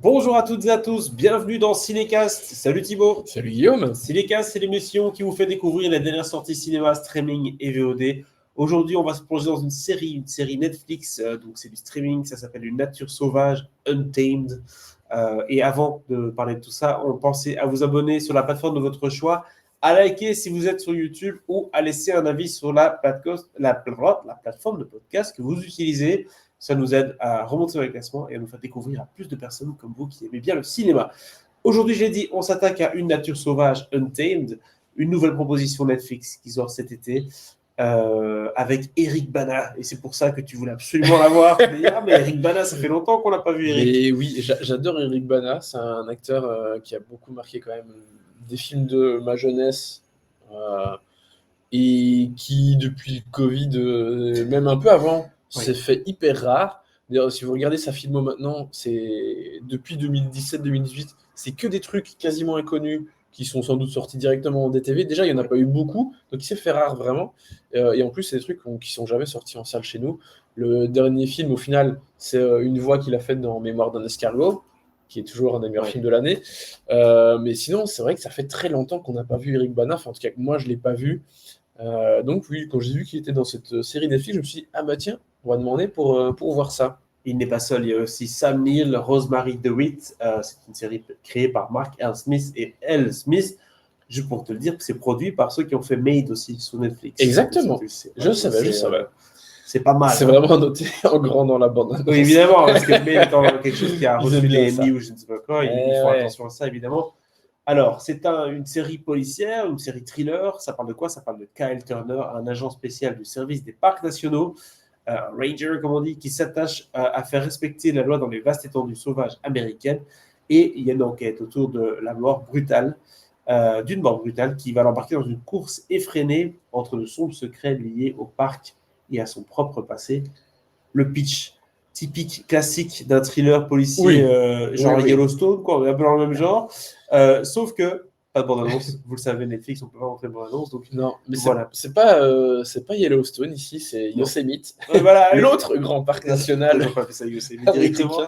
Bonjour à toutes et à tous, bienvenue dans Cinécast. Salut Thibaut. Salut Guillaume. Cinécast, c'est l'émission qui vous fait découvrir les dernières sorties cinéma, streaming et VOD. Aujourd'hui, on va se plonger dans une série Netflix, donc c'est du streaming, ça s'appelle Une nature sauvage, Untamed. Et avant de parler de tout ça, on pensait à vous abonner sur la plateforme de votre choix, à liker si vous êtes sur YouTube ou à laisser un avis sur la plateforme de podcast que vous utilisez. Ça nous aide à remonter dans les classements et à nous faire découvrir à plus de personnes comme vous qui aimez bien le cinéma. Aujourd'hui, j'ai dit, on s'attaque à Une nature sauvage, Untamed, une nouvelle proposition Netflix qui sort cet été avec Eric Bana. Et c'est pour ça que tu voulais absolument la voir. Mais Eric Bana, ça fait longtemps qu'on n'a pas vu Eric. Et oui, j'adore Eric Bana. C'est un acteur qui a beaucoup marqué quand même des films de ma jeunesse et qui, depuis le Covid, même un peu avant, s'est fait hyper rare. D'ailleurs, si vous regardez sa filmo maintenant, c'est depuis 2017-2018, c'est que des trucs quasiment inconnus qui sont sans doute sortis directement en DTV. Déjà, il n'y en a pas eu beaucoup, donc il s'est fait rare vraiment. Et en plus, c'est des trucs qui sont jamais sortis en salle chez nous. Le dernier film, au final, c'est une voix qu'il a faite dans Mémoire d'un escargot, qui est toujours un des meilleurs films de l'année. Mais sinon, c'est vrai que ça fait très longtemps qu'on n'a pas vu Eric Bana. Enfin, en tout cas, moi, je ne l'ai pas vu. Donc oui, quand j'ai vu qu'il était dans cette série Netflix, je me suis dit, ah bah tiens, on va demander pour voir ça. Il n'est pas seul, il y a aussi Sam Neill, Rosemary DeWitt. C'est une série créée par Mark L. Smith et Elle Smith. Juste pour te le dire, c'est produit par ceux qui ont fait Made aussi sur Netflix. Exactement, je savais. C'est pas mal. C'est vraiment noté en grand dans la bande. Oui, évidemment, parce que Made étant quelque chose qui a reçu les Emmy ou je ne sais pas quoi, il faut attention à ça, évidemment. Alors, c'est une série policière, une série thriller. Ça parle de quoi? Ça parle de Kyle Turner, un agent spécial du service des parcs nationaux, un ranger, comme on dit, qui s'attache à faire respecter la loi dans les vastes étendues sauvages américaines. Et il y a une enquête autour de la mort brutale, d'une mort brutale qui va l'embarquer dans une course effrénée entre de sombres secrets liés au parc et à son propre passé. Le pitch typique, classique d'un thriller policier genre Yellowstone, quoi, on est un peu dans le même genre. Sauf que, pas de bande-annonce, vous le savez, Netflix, on peut pas montrer de bande-annonce. Donc, non, mais voilà. c'est pas Yellowstone ici, c'est Yosemite. Voilà, l'autre grand parc national. On va pas ça Yosemite directement.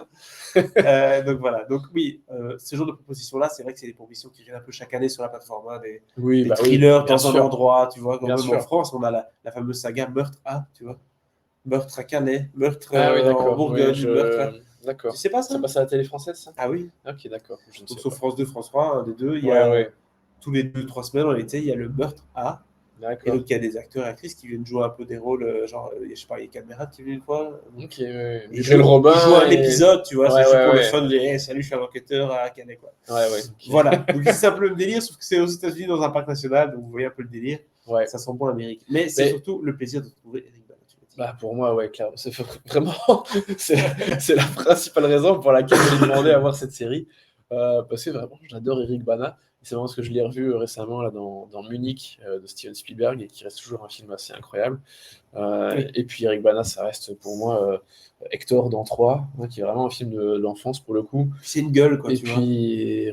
Donc voilà, donc oui, ce genre de propositions-là, c'est vrai que c'est des propositions qui viennent un peu chaque année sur la plateforme, hein, des thrillers dans un endroit, tu vois, comme même en France, on a la fameuse saga Meurtre à, tu vois. Meurtre à Calais, meurtre en Bourgogne, meurtre. D'accord. Tu sais pas ça? Ça passe à la télé française, ça? Ah oui. Ok, d'accord. Donc sur France 2, France 3, un des deux, il y a tous les 2-3 semaines en été, il y a le meurtre à. D'accord. Et donc il y a des acteurs et actrices qui viennent jouer un peu des rôles, genre, je sais pas, il y a Caméra qui vient une fois. Ok, Ils jouent un épisode, tu vois, c'est pour le fun, salut, je suis un enquêteur à Calais, quoi. Okay. Voilà, donc c'est un peu le délire, sauf que c'est aux États-Unis dans un parc national, donc vous voyez un peu le délire. Ça sent bon l'Amérique. Mais c'est surtout le plaisir de trouver Eric Bana. Pour moi, clairement. C'est vraiment c'est la principale raison pour laquelle j'ai demandé à voir cette série. Parce que vraiment, j'adore Eric Bana. C'est vraiment ce que je l'ai revu récemment là, dans Munich de Steven Spielberg et qui reste toujours un film assez incroyable. Et puis Eric Bana, ça reste pour moi Hector dans 3, qui est vraiment un film de l'enfance pour le coup. C'est une gueule, quoi. Et puis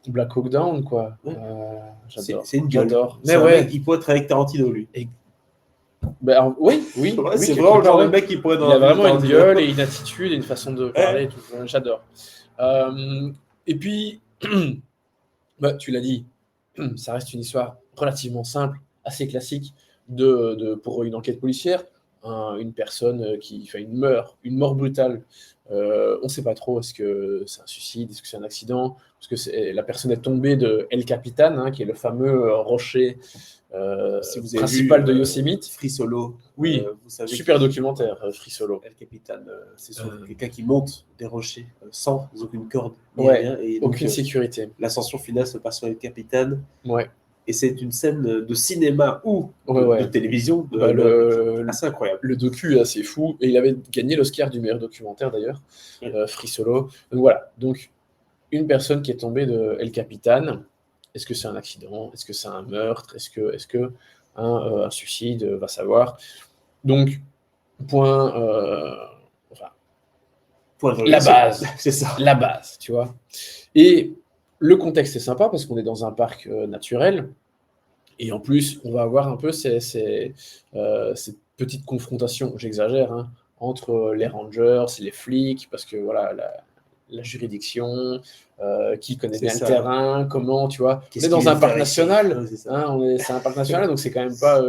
Black Hawk Down, quoi. J'adore. C'est une gueule. Mais il pourrait être avec Tarantino, lui. Oui. C'est vraiment le genre de mec qui pourrait. Il a vraiment une gueule et une attitude et une façon de parler. Et tout. J'adore. Et puis, tu l'as dit, ça reste une histoire relativement simple, assez classique pour une enquête policière. Une personne qui fait une mort brutale. On ne sait pas trop, est-ce que c'est un suicide, est-ce que c'est un accident, parce que la personne est tombée de El Capitan, qui est le fameux rocher si vous avez principal vu, de Yosemite. Free Solo. Oui, vous savez super documentaire, Free Solo. El Capitan, c'est quelqu'un qui monte des rochers sans aucune corde. Rien, et donc, aucune sécurité. L'ascension finale se passe sur El Capitan. Ouais. Et c'est une scène de cinéma ou de télévision assez incroyable. Le docu est assez fou. Et il avait gagné l'Oscar du meilleur documentaire d'ailleurs, Free Solo. Donc voilà. Donc, une personne qui est tombée de El Capitan, est-ce que c'est un accident? Est-ce que c'est un meurtre? Est-ce que un suicide? Va savoir. Donc, point la base. C'est ça. La base, tu vois. Et le contexte est sympa parce qu'on est dans un parc naturel. Et en plus, on va avoir un peu ces petites confrontations, j'exagère, entre les rangers, les flics, parce que voilà, la juridiction, qui connaît C'est bien ça. le terrain, comment, tu vois. Qu'est-ce On est dans qu'il un vient parc faire ici? national, Ouais, c'est ça. hein, c'est un parc national, donc c'est quand même pas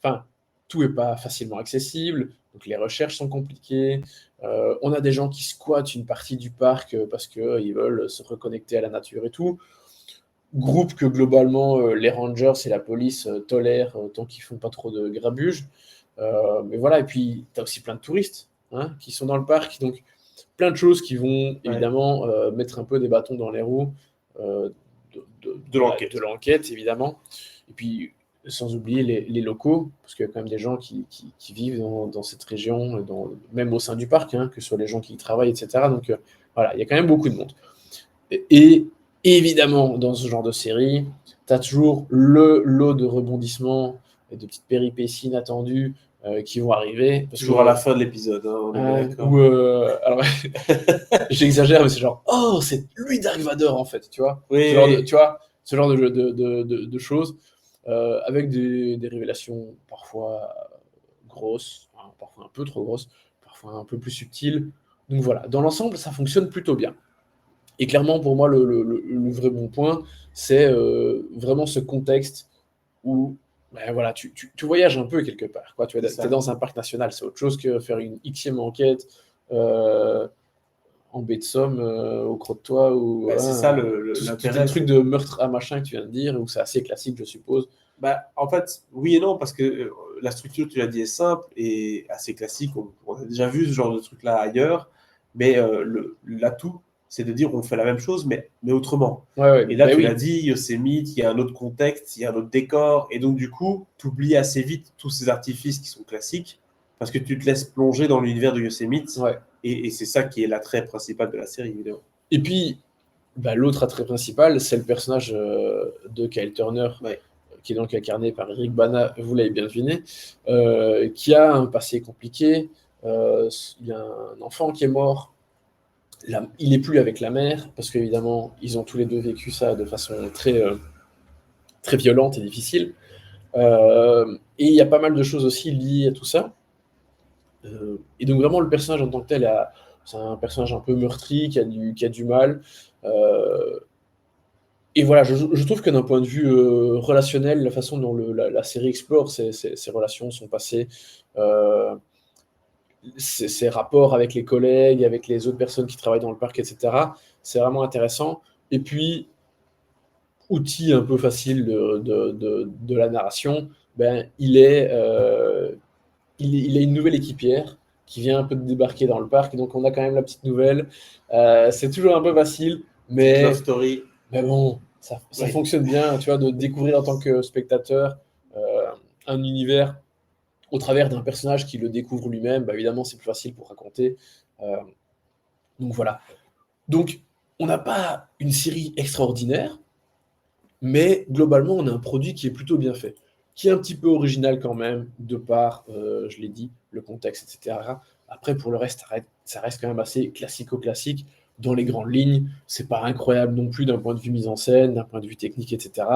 enfin, tout est pas facilement accessible, donc les recherches sont compliquées. On a des gens qui squattent une partie du parc parce qu'ils veulent se reconnecter à la nature et tout. Groupe que globalement les rangers et la police tolèrent tant qu'ils font pas trop de grabuge. Mais voilà, et puis tu as aussi plein de touristes hein, qui sont dans le parc, donc plein de choses qui vont évidemment mettre un peu des bâtons dans les roues De de l'enquête, évidemment. Et puis, sans oublier les locaux, parce qu'il y a quand même des gens qui vivent dans cette région, même au sein du parc, hein, que ce soit les gens qui y travaillent, etc. Donc voilà, il y a quand même beaucoup de monde. Et évidemment, dans ce genre de série, tu as toujours le lot de rebondissements et de petites péripéties inattendues qui vont arriver. Toujours à la fin de l'épisode, hein, on est bien d'accord. Alors, j'exagère, mais c'est genre, oh, c'est lui Dark Vador en fait, tu vois. Oui, Ce genre oui. de, tu vois, ce genre de choses, avec des révélations parfois grosses, hein, parfois un peu trop grosses, parfois un peu plus subtiles. Donc voilà, dans l'ensemble, ça fonctionne plutôt bien. Et clairement, pour moi, le vrai bon point, c'est vraiment ce contexte où ben voilà, tu voyages un peu quelque part. Quoi. Tu C'est es ça. dans un parc national, c'est autre chose que faire une Xème enquête en baie de Somme, au Croque-Toi, ou Bah, c'est ça tous l'intérêt. des trucs de meurtre à machin que tu viens de dire, où c'est assez classique, je suppose. Bah, en fait, oui et non, parce que la structure, tu l'as dit, est simple et assez classique. On a déjà vu ce genre de truc-là ailleurs, mais l'atout, c'est de dire on fait la même chose, mais autrement. Ouais, Et là, ben tu l'as oui. dit, Yosemite, il y a un autre contexte, il y a un autre décor, et donc du coup, tu oublies assez vite tous ces artifices qui sont classiques, parce que tu te laisses plonger dans l'univers de Yosemite, Ouais. et c'est ça qui est l'attrait principal de la série, évidemment. Et puis, bah, l'autre attrait principal, c'est le personnage de Kyle Turner, Ouais. qui est donc incarné par Eric Bana, vous l'avez bien deviné, qui a un passé compliqué. Il y a un enfant qui est mort. Il n'est plus avec la mère, parce qu'évidemment, ils ont tous les deux vécu ça de façon très violente et difficile. Et il y a pas mal de choses aussi liées à tout ça. Et donc vraiment, le personnage en tant que tel, c'est un personnage un peu meurtri, qui a du mal. Euh, et voilà, je trouve que d'un point de vue relationnel, la façon dont la série explore ses relations, son passé, euh, ses rapports avec les collègues, avec les autres personnes qui travaillent dans le parc, etc., c'est vraiment intéressant. Et puis, outil un peu facile de la narration, ben, il a une nouvelle équipière qui vient un peu de débarquer dans le parc, et donc on a quand même la petite nouvelle. C'est toujours un peu facile, Petite love mais story. bon, ça Oui. fonctionne bien, tu vois, de découvrir en tant que spectateur un univers au travers d'un personnage qui le découvre lui-même. Bah, évidemment, c'est plus facile pour raconter. Euh, donc voilà. Donc, on n'a pas une série extraordinaire, mais globalement, on a un produit qui est plutôt bien fait, qui est un petit peu original quand même, de par, je l'ai dit, le contexte, etc. Après, pour le reste, ça reste quand même assez classico-classique. Dans les grandes lignes, c'est pas incroyable non plus d'un point de vue mise en scène, d'un point de vue technique, etc.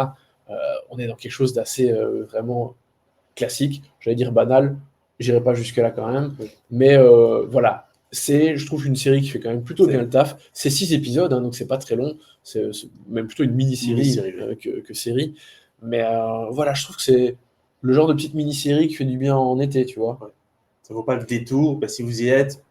On est dans quelque chose d'assez vraiment classique, j'allais dire banal, j'irai pas jusque-là quand même, mais voilà, je trouve, une série qui fait quand même plutôt bien le taf. C'est 6 épisodes, hein, donc c'est pas très long, c'est même plutôt une mini-série que série, mais voilà, je trouve que c'est le genre de petite mini-série qui fait du bien en été, tu vois. Ouais. Ça vaut pas le détour, bah, si vous y êtes,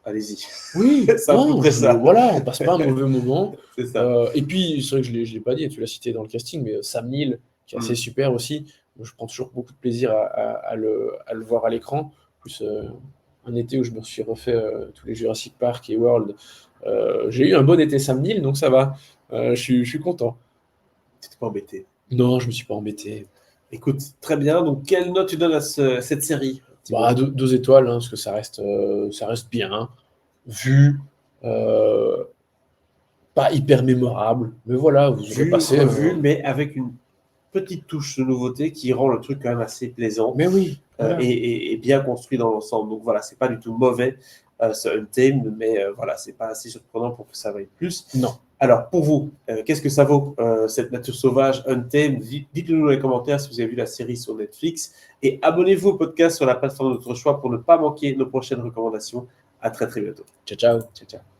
allez-y. Oui, c'est à peu près ça. voilà, on passe pas un mauvais moment. C'est ça. Et puis, c'est vrai que je l'ai pas dit, tu l'as cité dans le casting, mais Sam Neill, qui est assez super aussi. Je prends toujours beaucoup de plaisir à le voir à l'écran. Plus un été où je me suis refait tous les Jurassic Park et World. J'ai eu un bon été Sam Neill, donc ça va. Je suis content. Tu t'es pas embêté. Non, je me suis pas embêté. Écoute, très bien. Donc, quelle note tu donnes à cette série? Bah, 2 étoiles, hein, parce que ça reste bien. Vu. Pas hyper mémorable, mais voilà, vous aurez Vu, passé. revu, mais avec une petite touche de nouveauté qui rend le truc quand même assez plaisant Mais oui, voilà. et bien construit dans l'ensemble. Donc voilà, c'est pas du tout mauvais ce Untamed, mais voilà, c'est pas assez surprenant pour que ça vaille plus. Non. Alors pour vous, qu'est-ce que ça vaut cette nature sauvage Untamed? Dites-le nous dans les commentaires si vous avez vu la série sur Netflix et abonnez-vous au podcast sur la plateforme de votre choix pour ne pas manquer nos prochaines recommandations. À très bientôt. Ciao, ciao. Ciao, ciao.